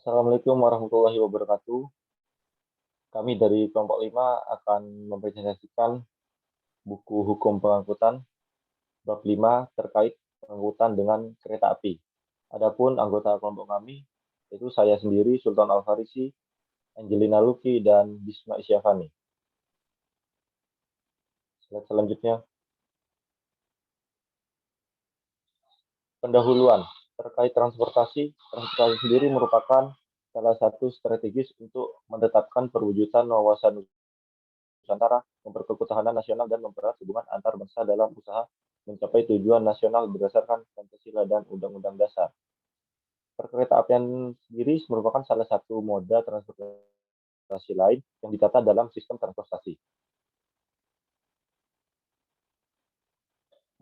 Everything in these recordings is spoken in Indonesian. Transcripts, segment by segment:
Assalamualaikum warahmatullahi wabarakatuh. Kami dari kelompok 5 akan mempresentasikan buku hukum pengangkutan bab 5 terkait pengangkutan dengan kereta api. Adapun anggota kelompok kami yaitu saya sendiri Sultan Al-Farisi, Angelina Luki, dan Bisma Isyafani. Slide selanjutnya. Pendahuluan terkait transportasi. Transportasi sendiri merupakan salah satu strategis untuk menetapkan perwujudan wawasan Nusantara, memperkuat ketahanan nasional, dan mempererat hubungan antar bangsa dalam usaha mencapai tujuan nasional berdasarkan Pancasila dan Undang-Undang Dasar. Perkeretaapian sendiri merupakan salah satu moda transportasi lain yang ditata dalam sistem transportasi.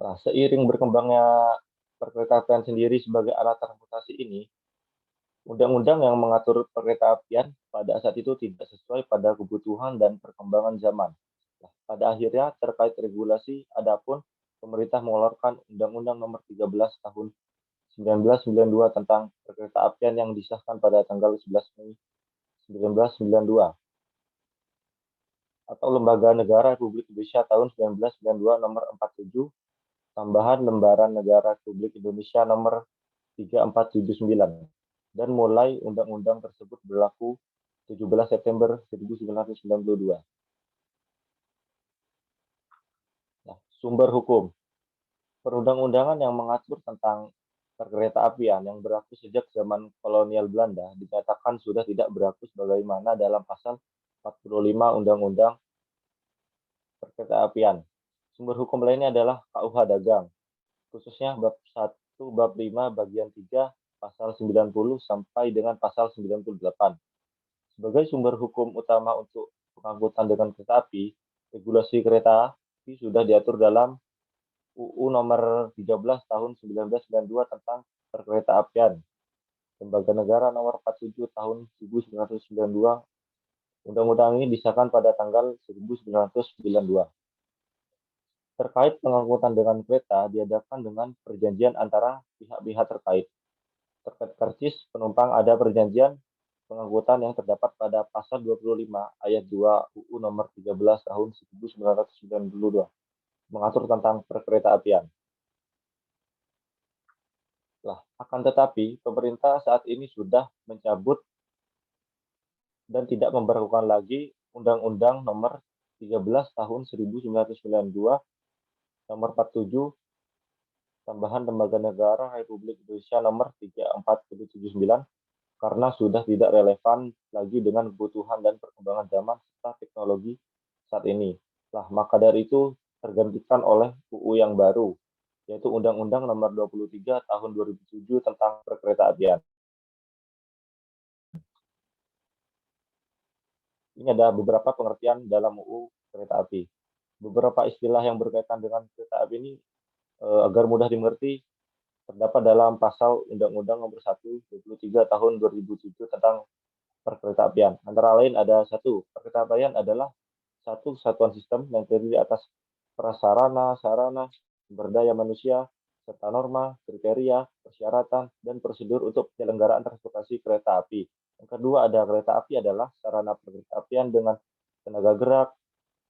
Nah, seiring berkembangnya perkeretaapian sendiri sebagai alat transportasi ini, undang-undang yang mengatur perkeretaapian pada saat itu tidak sesuai pada kebutuhan dan perkembangan zaman. Nah, pada akhirnya terkait regulasi, adapun pemerintah mengeluarkan Undang-Undang Nomor 13 Tahun 1992 tentang perkeretaapian yang disahkan pada tanggal 11 Mei 1992 atau Lembaga Negara Republik Indonesia tahun 1992 nomor 47 tambahan Lembaran Negara Republik Indonesia nomor 3479 dan mulai undang-undang tersebut berlaku 17 September 1992. Nah, sumber hukum. Perundang-undangan yang mengatur tentang perkeretaapian yang berlaku sejak zaman kolonial Belanda dinyatakan sudah tidak berlaku sebagaimana dalam pasal 45 Undang-Undang Perkeretaapian. Sumber hukum lainnya adalah KUH Dagang, khususnya bab 1, bab 5, bagian 3, pasal 90 sampai dengan pasal 98. Sebagai sumber hukum utama untuk pengangkutan dengan kereta api, regulasi kereta api sudah diatur dalam UU nomor 13 tahun 1992 tentang perkeretaapian, Lembaga Negara nomor 47 tahun 1992. Undang-undang ini disahkan pada tanggal 1992. Terkait pengangkutan dengan kereta diadakan dengan perjanjian antara pihak-pihak terkait. Terkait karcis penumpang ada perjanjian pengangkutan yang terdapat pada pasal 25 ayat 2 UU nomor 13 tahun 1992 mengatur tentang perkeretaapian. Akan tetapi, pemerintah saat ini sudah mencabut dan tidak memberlakukan lagi Undang-Undang Nomor 13 Tahun 1992 Nomor 47 tambahan Lembaga Negara Republik Indonesia Nomor 3479 karena sudah tidak relevan lagi dengan kebutuhan dan perkembangan zaman serta teknologi saat ini. Maka dari itu tergantikan oleh UU yang baru, yaitu Undang-Undang Nomor 23 Tahun 2007 tentang perkeretaapian. Ini ada beberapa pengertian dalam UU kereta api. Beberapa istilah yang berkaitan dengan kereta api ini agar mudah dimengerti terdapat dalam pasal Undang-Undang Nomor 1 23 Tahun 2007 tentang perkeretaapian. Antara lain ada satu, perkeretaapian adalah satu kesatuan sistem yang terdiri atas prasarana, sarana, sumber daya manusia, serta norma, kriteria, persyaratan, dan prosedur untuk penyelenggaraan transportasi kereta api. Yang kedua ada kereta api adalah sarana perkeretaapian dengan tenaga gerak,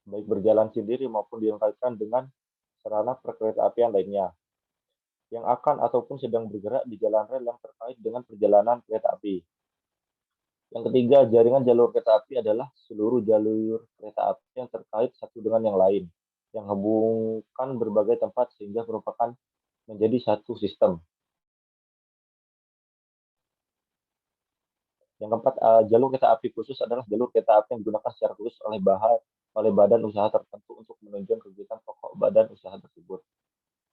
baik berjalan sendiri maupun dilengkapi dengan sarana perkeretaapian lainnya yang akan ataupun sedang bergerak di jalan rel yang terkait dengan perjalanan kereta api. Yang ketiga, jaringan jalur kereta api adalah seluruh jalur kereta api yang terkait satu dengan yang lain, yang menghubungkan berbagai tempat sehingga merupakan menjadi satu sistem. Yang keempat, jalur kereta api khusus adalah jalur kereta api yang digunakan secara khusus oleh badan usaha tertentu untuk menunjang kegiatan pokok badan usaha tersebut.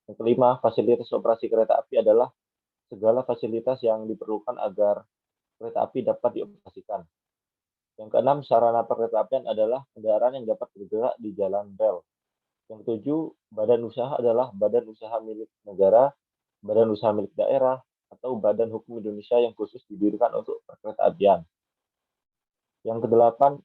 Yang kelima, fasilitas operasi kereta api adalah segala fasilitas yang diperlukan agar kereta api dapat dioperasikan. Yang keenam, sarana perkeretaapian adalah kendaraan yang dapat bergerak di jalan rel. Yang ketujuh, badan usaha adalah badan usaha milik negara, badan usaha milik daerah, atau badan hukum Indonesia yang khusus didirikan untuk perkeretaapian. Yang kedelapan,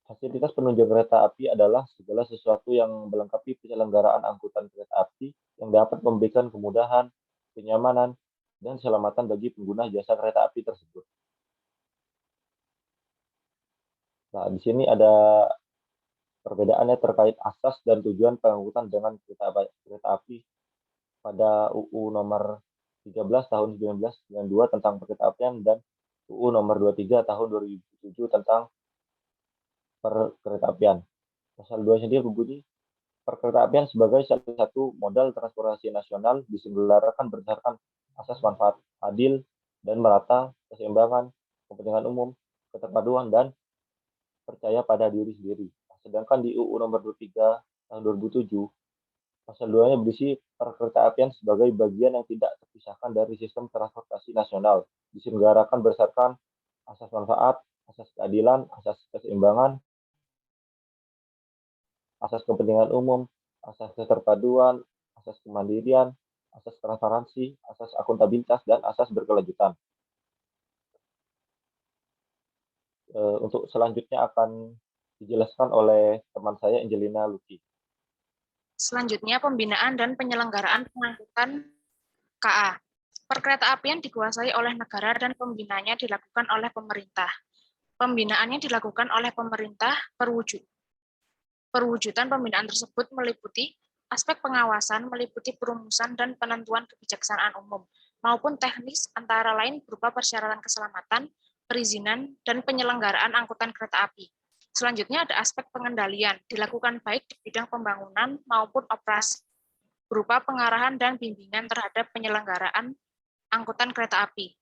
fasilitas penunjang kereta api adalah segala sesuatu yang melengkapi penyelenggaraan angkutan kereta api yang dapat memberikan kemudahan, kenyamanan, dan keselamatan bagi pengguna jasa kereta api tersebut. Nah, di sini ada perbedaannya terkait asas dan tujuan pengangkutan dengan kereta api pada UU nomor 13 tahun 1992 tentang perkeretaapian dan UU nomor 23 tahun 2007 tentang perkeretaapian. Pasal 2 sendiri berbunyi, perkeretaapian sebagai salah satu modal transportasi nasional diselenggarakan berdasarkan asas manfaat adil dan merata, keseimbangan, kepentingan umum, keterpaduan, dan percaya pada diri sendiri. Sedangkan di UU nomor 23 tahun 2007, pasal 2-nya berisi perkeretaapian sebagai bagian yang tidak terpisahkan dari sistem transportasi nasional, diselenggarakan berdasarkan asas manfaat, asas keadilan, asas keseimbangan, asas kepentingan umum, asas keterpaduan, asas kemandirian, asas transparansi, asas akuntabilitas, dan asas berkelanjutan. Untuk selanjutnya akan dijelaskan oleh teman saya Angelina Luki. Selanjutnya, pembinaan dan penyelenggaraan pengangkutan KA. Perkeretaapian dikuasai oleh negara dan pembinaannya dilakukan oleh pemerintah. Pembinaannya dilakukan oleh pemerintah Perwujudan pembinaan tersebut meliputi aspek pengawasan, meliputi perumusan dan penentuan kebijaksanaan umum, maupun teknis antara lain berupa persyaratan keselamatan, perizinan, dan penyelenggaraan angkutan kereta api. Selanjutnya ada aspek pengendalian, dilakukan baik di bidang pembangunan maupun operasi, berupa pengarahan dan bimbingan terhadap penyelenggaraan angkutan kereta api.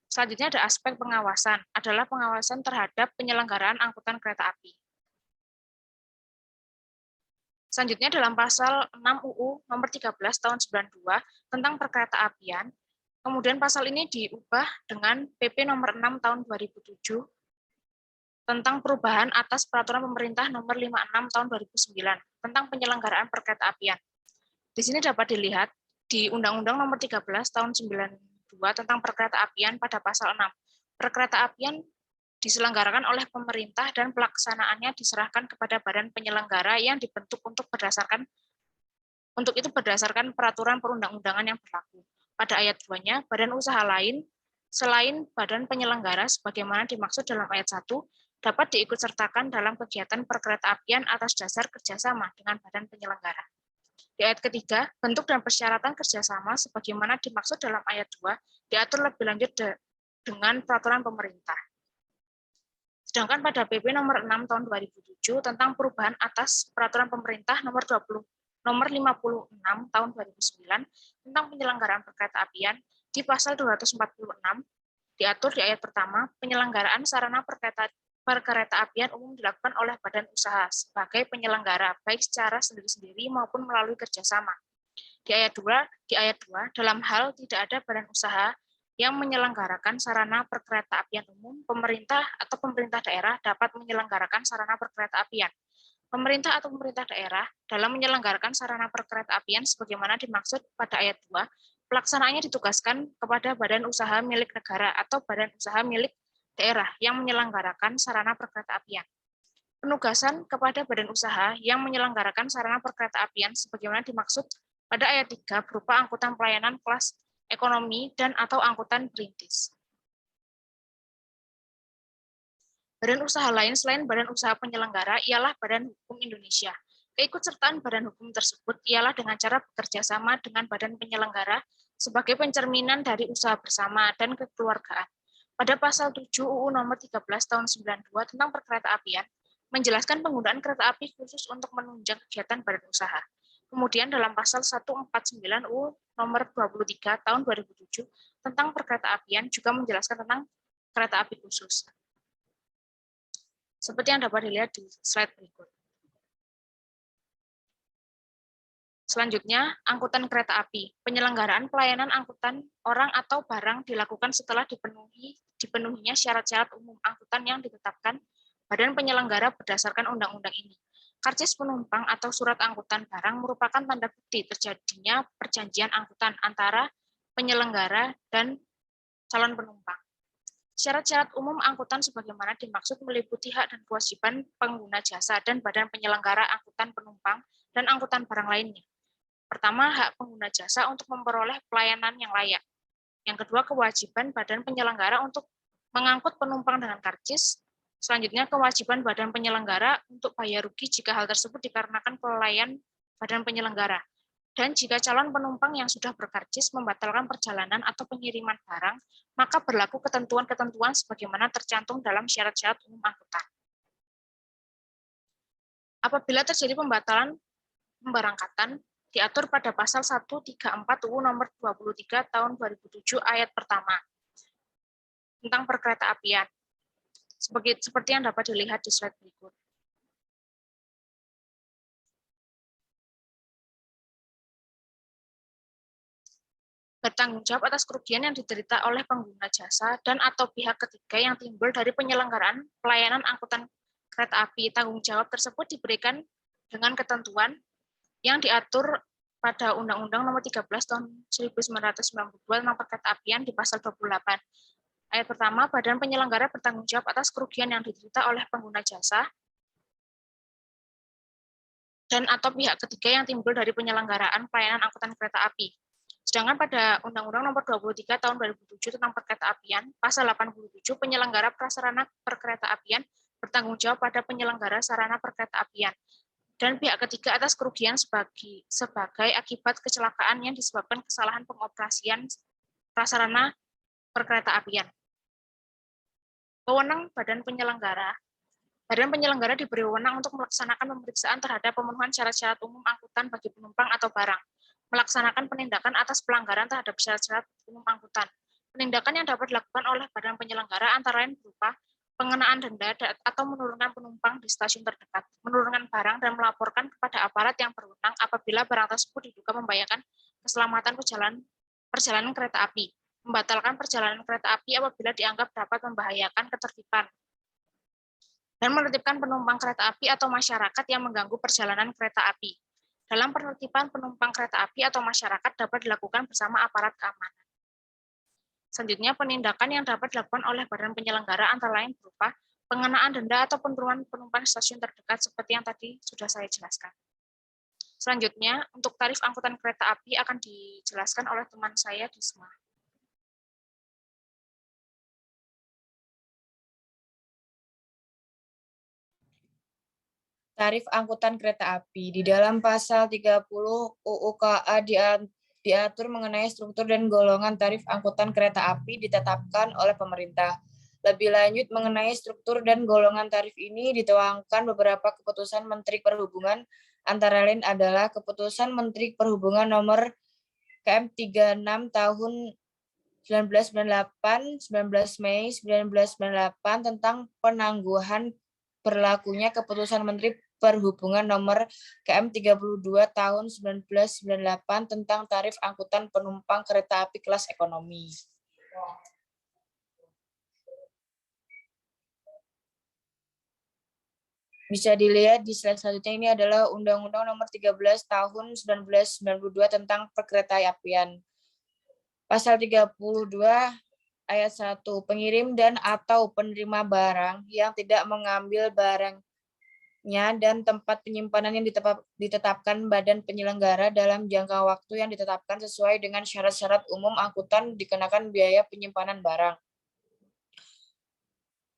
Selanjutnya ada aspek pengawasan, adalah pengawasan terhadap penyelenggaraan angkutan kereta api. Selanjutnya dalam pasal 6 UU nomor 13 tahun 92 tentang perkeretaapian, kemudian pasal ini diubah dengan PP nomor 6 tahun 2007 tentang perubahan atas peraturan pemerintah nomor 56 tahun 2009 tentang penyelenggaraan perkeretaapian. Di sini dapat dilihat di Undang-Undang nomor 13 tahun 92 tentang perkeretaapian pada pasal 6. Perkeretaapian diselenggarakan oleh pemerintah dan pelaksanaannya diserahkan kepada badan penyelenggara yang dibentuk untuk itu berdasarkan peraturan perundang-undangan yang berlaku. Pada ayat 2-nya, badan usaha lain selain badan penyelenggara sebagaimana dimaksud dalam ayat 1 dapat diikutsertakan dalam kegiatan perkeretaapian atas dasar kerjasama dengan badan penyelenggara. Di ayat ketiga, bentuk dan persyaratan kerjasama sebagaimana dimaksud dalam ayat 2 diatur lebih lanjut dengan peraturan pemerintah. Sedangkan pada PP nomor 6 tahun 2007 tentang perubahan atas peraturan pemerintah nomor 56 tahun 2009 tentang penyelenggaraan perkeretaapian di pasal 246 diatur di ayat pertama, penyelenggaraan sarana perkeretaapian umum dilakukan oleh badan usaha sebagai penyelenggara baik secara sendiri-sendiri maupun melalui kerjasama. Di ayat 2 dalam hal tidak ada badan usaha yang menyelenggarakan sarana perkeretaapian umum, pemerintah atau pemerintah daerah dapat menyelenggarakan sarana perkeretaapian. Pemerintah atau pemerintah daerah dalam menyelenggarakan sarana perkeretaapian sebagaimana dimaksud pada ayat 2, pelaksanaannya ditugaskan kepada badan usaha milik negara atau badan usaha milik daerah yang menyelenggarakan sarana perkeretaapian. Penugasan kepada badan usaha yang menyelenggarakan sarana perkeretaapian sebagaimana dimaksud pada ayat 3 berupa angkutan pelayanan kelas ekonomi dan atau angkutan perintis. Badan usaha lain selain badan usaha penyelenggara ialah Badan Hukum Indonesia. Keikutsertaan badan hukum tersebut ialah dengan cara bekerja sama dengan badan penyelenggara sebagai pencerminan dari usaha bersama dan kekeluargaan. Pada pasal 7 UU nomor 13 tahun 92 tentang perkeretaapian, menjelaskan penggunaan kereta api khusus untuk menunjang kegiatan badan usaha. Kemudian dalam pasal 149 UU nomor 23 tahun 2007 tentang perkeretaapian juga menjelaskan tentang kereta api khusus. Seperti yang dapat dilihat di slide berikut. Selanjutnya, angkutan kereta api. Penyelenggaraan pelayanan angkutan orang atau barang dilakukan setelah dipenuhinya syarat-syarat umum angkutan yang ditetapkan badan penyelenggara berdasarkan undang-undang ini. Karcis penumpang atau surat angkutan barang merupakan tanda bukti terjadinya perjanjian angkutan antara penyelenggara dan calon penumpang. Syarat-syarat umum angkutan sebagaimana dimaksud meliputi hak dan kewajiban pengguna jasa dan badan penyelenggara angkutan penumpang dan angkutan barang lainnya. Pertama, hak pengguna jasa untuk memperoleh pelayanan yang layak. Yang kedua, kewajiban badan penyelenggara untuk mengangkut penumpang dengan karcis. Selanjutnya, kewajiban badan penyelenggara untuk bayar rugi jika hal tersebut dikarenakan kelalaian badan penyelenggara. Dan jika calon penumpang yang sudah berkarcis membatalkan perjalanan atau pengiriman barang, maka berlaku ketentuan-ketentuan sebagaimana tercantum dalam syarat-syarat umum angkutan. Apabila terjadi pembatalan pemberangkatan, diatur pada pasal 134 UU nomor 23 tahun 2007 ayat pertama tentang perkeretaapian. Seperti yang dapat dilihat di slide berikut. Bertanggung jawab atas kerugian yang diderita oleh pengguna jasa dan atau pihak ketiga yang timbul dari penyelenggaraan pelayanan angkutan kereta api. Tanggung jawab tersebut diberikan dengan ketentuan yang diatur pada Undang-Undang Nomor 13 Tahun 1992 tentang Perkeretaapian di pasal 28. Ayat pertama, badan penyelenggara bertanggung jawab atas kerugian yang diderita oleh pengguna jasa dan atau pihak ketiga yang timbul dari penyelenggaraan pelayanan angkutan kereta api. Sedangkan pada Undang-Undang Nomor 23 Tahun 2007 tentang Perkeretaapian, pasal 87, penyelenggara prasarana perkeretaapian bertanggung jawab pada penyelenggara sarana perkeretaapian dan pihak ketiga atas kerugian sebagai akibat kecelakaan yang disebabkan kesalahan pengoperasian prasarana perkeretaapian. Wewenang badan penyelenggara. Badan penyelenggara diberi wewenang untuk melaksanakan pemeriksaan terhadap pemenuhan syarat-syarat umum angkutan bagi penumpang atau barang, melaksanakan penindakan atas pelanggaran terhadap syarat-syarat umum angkutan. Penindakan yang dapat dilakukan oleh badan penyelenggara antara lain berupa pengenaan denda atau menurunkan penumpang di stasiun terdekat, menurunkan barang dan melaporkan kepada aparat yang berwenang apabila barang tersebut diduga membahayakan keselamatan perjalanan kereta api, membatalkan perjalanan kereta api apabila dianggap dapat membahayakan ketertiban, dan menertibkan penumpang kereta api atau masyarakat yang mengganggu perjalanan kereta api. Dalam penertiban penumpang kereta api atau masyarakat dapat dilakukan bersama aparat keamanan. Selanjutnya, penindakan yang dapat dilakukan oleh badan penyelenggara antara lain berupa pengenaan denda atau penurunan penumpang stasiun terdekat seperti yang tadi sudah saya jelaskan. Selanjutnya, untuk tarif angkutan kereta api akan dijelaskan oleh teman saya, Disma. Tarif angkutan kereta api. Di dalam pasal 30 UU KA diatur mengenai struktur dan golongan tarif angkutan kereta api ditetapkan oleh pemerintah. Lebih lanjut mengenai struktur dan golongan tarif ini dituangkan beberapa keputusan Menteri Perhubungan, antara lain adalah Keputusan Menteri Perhubungan Nomor KM 36 Tahun 1998, 19 Mei 1998 tentang penangguhan berlakunya Keputusan Menteri Perhubungan Nomor KM 32 Tahun 1998 tentang tarif angkutan penumpang kereta api kelas ekonomi. Bisa dilihat di slide selanjutnya, ini adalah Undang-Undang Nomor 13 Tahun 1992 tentang Perkeretaapian. Pasal 32 ayat 1, pengirim dan atau penerima barang yang tidak mengambil barangnya dan tempat penyimpanan yang ditetapkan badan penyelenggara dalam jangka waktu yang ditetapkan sesuai dengan syarat-syarat umum angkutan dikenakan biaya penyimpanan barang.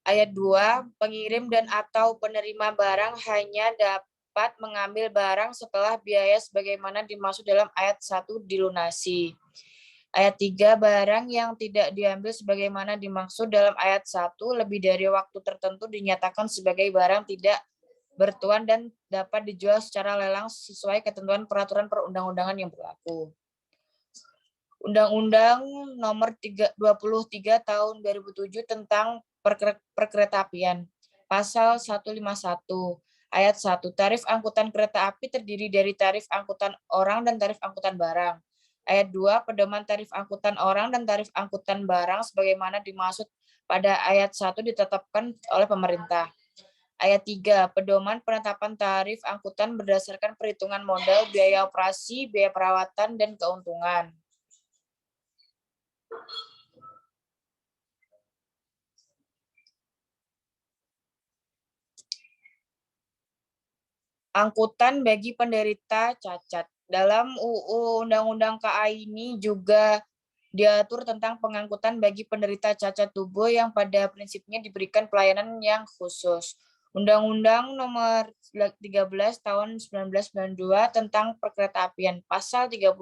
Ayat 2, pengirim dan atau penerima barang hanya dapat mengambil barang setelah biaya sebagaimana dimaksud dalam ayat 1 dilunasi. Ayat 3, barang yang tidak diambil sebagaimana dimaksud dalam ayat 1 lebih dari waktu tertentu dinyatakan sebagai barang tidak bertuan dan dapat dijual secara lelang sesuai ketentuan peraturan perundang-undangan yang berlaku. Undang-Undang Nomor 23 Tahun 2007 tentang Perkeretaapian. Pasal 151 ayat 1, tarif angkutan kereta api terdiri dari tarif angkutan orang dan tarif angkutan barang. Ayat 2, pedoman tarif angkutan orang dan tarif angkutan barang sebagaimana dimaksud pada ayat 1 ditetapkan oleh pemerintah. Ayat 3, pedoman penetapan tarif angkutan berdasarkan perhitungan modal, biaya operasi, biaya perawatan, dan keuntungan. Angkutan bagi penderita cacat. Dalam UU Undang-Undang KA ini juga diatur tentang pengangkutan bagi penderita cacat tubuh yang pada prinsipnya diberikan pelayanan yang khusus. Undang-Undang Nomor 13 Tahun 1992 tentang Perkeretaapian, Pasal 35.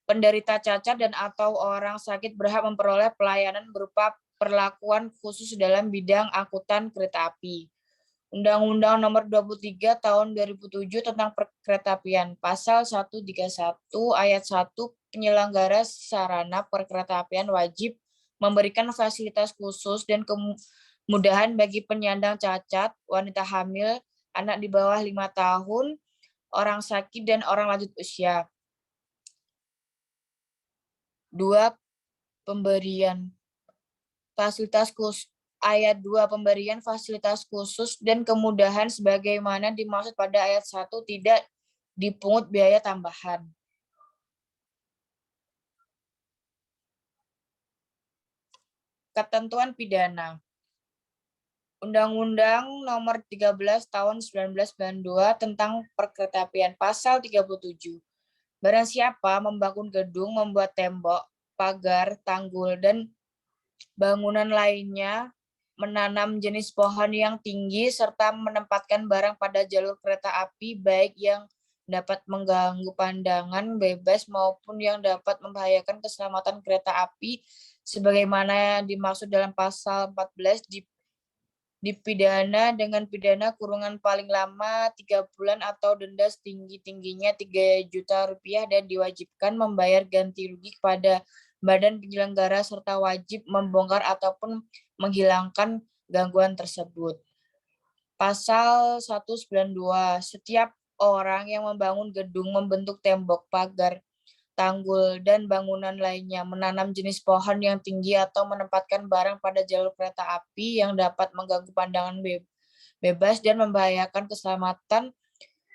Penderita cacat dan atau orang sakit berhak memperoleh pelayanan berupa perlakuan khusus dalam bidang angkutan kereta api. Undang-Undang Nomor 23 Tahun 2007 tentang Perkeretaapian, Pasal 131 Ayat 1, penyelenggara sarana perkeretaapian wajib memberikan fasilitas khusus dan kemudahan bagi penyandang cacat, wanita hamil, anak di bawah 5 tahun, orang sakit, dan orang lanjut usia. 2. Pemberian fasilitas khusus. Ayat 2, pemberian fasilitas khusus dan kemudahan sebagaimana dimaksud pada ayat 1 tidak dipungut biaya tambahan. Ketentuan pidana. Undang-Undang Nomor 13 Tahun 1992 tentang Perkeretaapian, Pasal 37. Barang siapa membangun gedung, membuat tembok, pagar, tanggul, dan bangunan lainnya, menanam jenis pohon yang tinggi, serta menempatkan barang pada jalur kereta api, baik yang dapat mengganggu pandangan bebas maupun yang dapat membahayakan keselamatan kereta api, sebagaimana dimaksud dalam pasal 14, dipidana dengan pidana kurungan paling lama 3 bulan atau denda setinggi-tingginya 3 juta rupiah dan diwajibkan membayar ganti rugi kepada badan penyelenggara serta wajib membongkar ataupun menghilangkan gangguan tersebut. Pasal 192, setiap orang yang membangun gedung, membentuk tembok, pagar, tanggul, dan bangunan lainnya, menanam jenis pohon yang tinggi atau menempatkan barang pada jalur kereta api yang dapat mengganggu pandangan bebas dan membahayakan keselamatan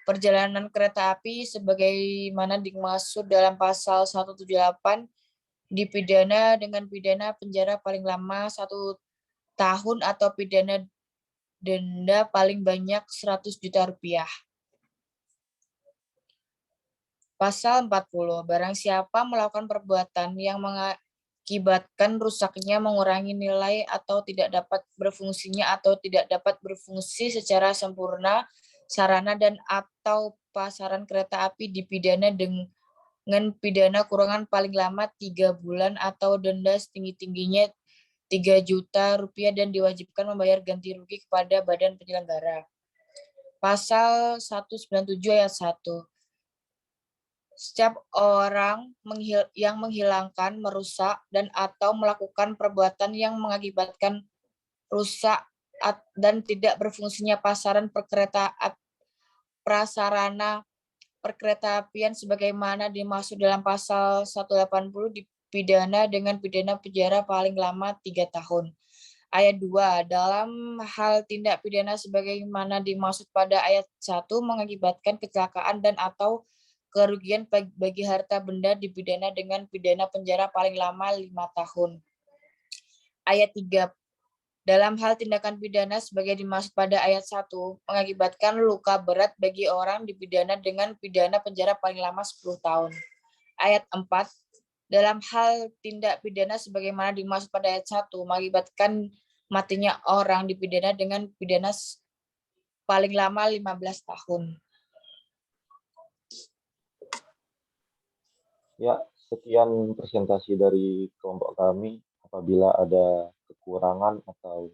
perjalanan kereta api sebagaimana dimaksud dalam pasal 178, dipidana dengan pidana penjara paling lama 1 tahun atau pidana denda paling banyak 100 juta rupiah. Pasal 40, barang siapa melakukan perbuatan yang mengakibatkan rusaknya, mengurangi nilai atau tidak dapat berfungsinya atau tidak dapat berfungsi secara sempurna sarana dan atau pasaran kereta api, dipidana dengan pidana kurungan paling lama 3 bulan atau denda setinggi-tingginya 3 juta rupiah dan diwajibkan membayar ganti rugi kepada badan penyelenggara. Pasal 197 ayat 1. Setiap orang yang menghilangkan, merusak, dan atau melakukan perbuatan yang mengakibatkan rusak dan tidak berfungsinya prasarana perkeretaapian sebagaimana dimaksud dalam pasal 180 dipidana dengan pidana penjara paling lama 3 tahun. Ayat 2, dalam hal tindak pidana sebagaimana dimaksud pada ayat 1 mengakibatkan kecelakaan dan atau kerugian bagi harta benda, dipidana dengan pidana penjara paling lama 5 tahun. Ayat 3, dalam hal tindakan pidana sebagai dimaksud pada ayat 1 mengakibatkan luka berat bagi orang, dipidana dengan pidana penjara paling lama 10 tahun. Ayat 4, dalam hal tindak pidana sebagaimana dimaksud pada ayat 1 mengakibatkan matinya orang, dipidana dengan pidana paling lama 15 tahun. Ya, sekian presentasi dari kelompok kami. Apabila ada kekurangan atau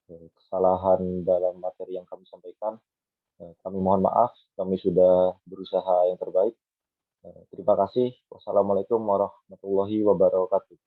kesalahan dalam materi yang kami sampaikan, kami mohon maaf. Kami sudah berusaha yang terbaik. Terima kasih. Wassalamualaikum warahmatullahi wabarakatuh.